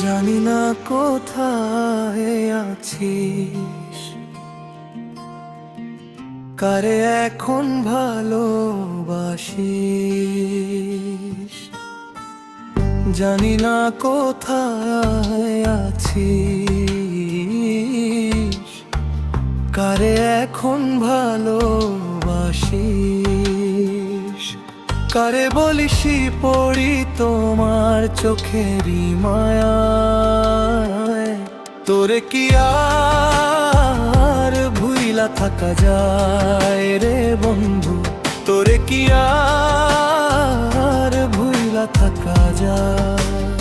জানি না কোথায় আছিস, কারে এখন ভালোবাসিস। জানি না কোথায় আছিস, কারে এখন ভালোবাসিস। কারে বলিসি পড়ি তোমার চোখেরই মায়ায়। তোরে কি আর ভুইলা থাকা যায় রে বন্ধু? তোরে কি আর ভুইলা থাকা যায়?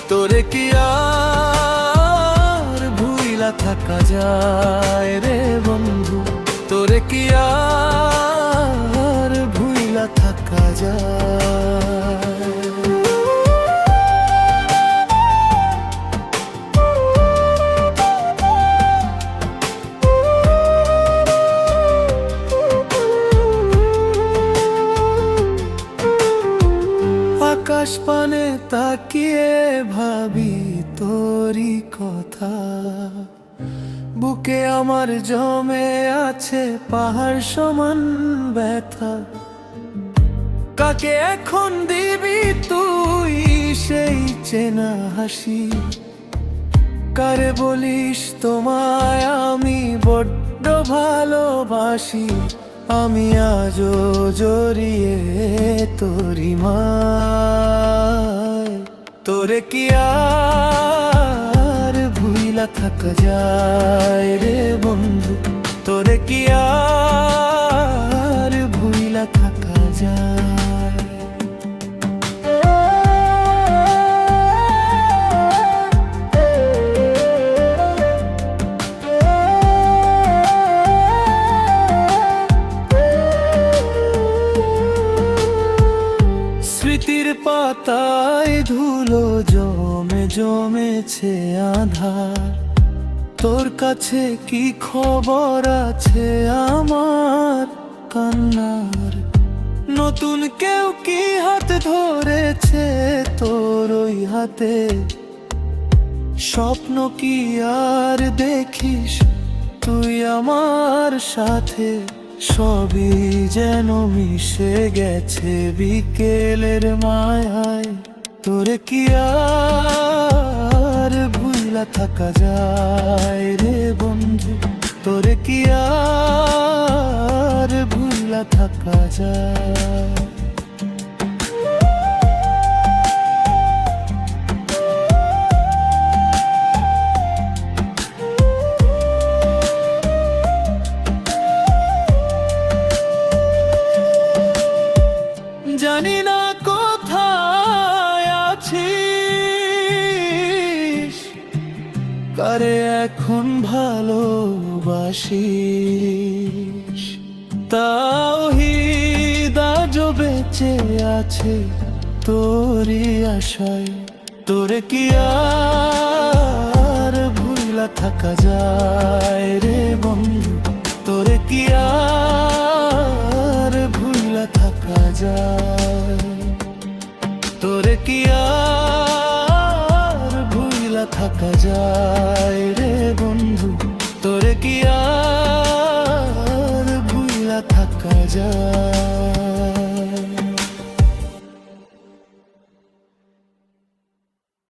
তোরে কি আর ভুইলা থাকা যায় রে বন্ধু? তোরে কি আর ভুইলা থাকা যায়? আকাশ পানে তাকিয়ে ভাবি তোরই কথা, বুকে আমার জমে আছে পাহাড় সমান ব্যথা। কাকে এখন দিবি তুই সেই চেনা হাসি? কারে বলিস তোমায় আমি বড্ড ভালোবাসি? আমি আজও জড়িয়ে তোরি মায়। তোরে কি আর ভুইলা থাকা যায় রে বন্ধু? তোরে কি আর ভুইলা থাকা যায়? স্মৃতির পাতায় ধুলো জমে জমেছে আধার। তোর কাছে কি খবর আছে আমার কান্নার? নতুন কেউ কি হাত ধরেছে তোর ওই হাতে? স্বপ্ন কি আর দেখিস তুই আমার সাথে? সবই যেন মিশে গেছে বিকেলের মায়ায়। তোরে কি আর ভুইলা থাকা যায় রে বন্ধু? তোরে কি আর ভুইলা থাকা যায়? জানি না কোথায় আছিস, কারে এখন ভালোবাসিস। তাওহীদ আজও বেঁচে আছে তোরই আশায়। তোরে কি আর ভুইলা থাকা যায় রে বন্ধু? তোরে কি আর ভুইলা থাকা যায়? তোরে কি আর ভুইলা থাকা যায় রে বন্ধু? তোরে কি আর ভুইলা থাকা যায়?